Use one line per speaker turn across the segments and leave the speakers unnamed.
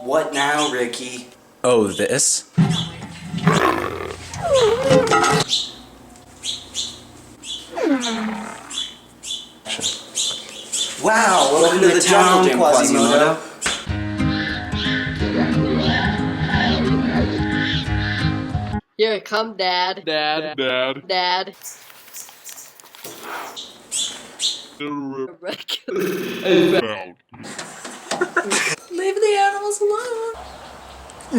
What now, Ricky?
Oh, this?
Wow, welcome to the jungle gym, Quasimodo.
Here, come, Dad.
Dad.
Dad. Raccoon. Leave the animals alone.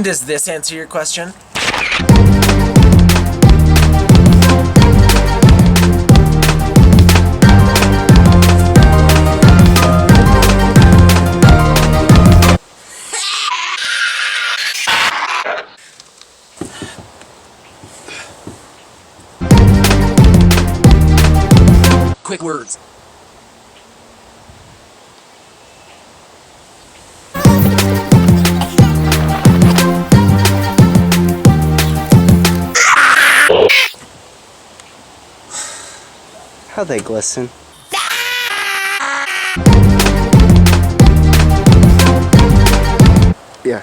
Does this answer your question? Quick words.
How they glisten. Yeah.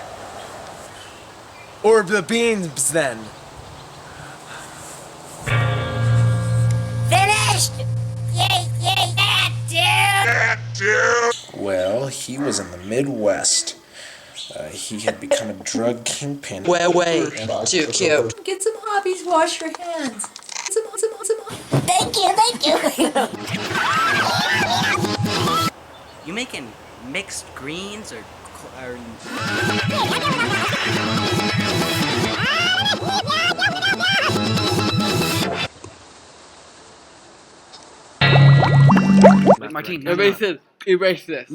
Or the beans, then.
Finished! Yay, that dude!
Well, he was in the Midwest. He had become a drug kingpin.
Way too cute.
Get some hobbies, wash your hands. Some.
Thank you!
You making mixed greens or
Martine, erase this.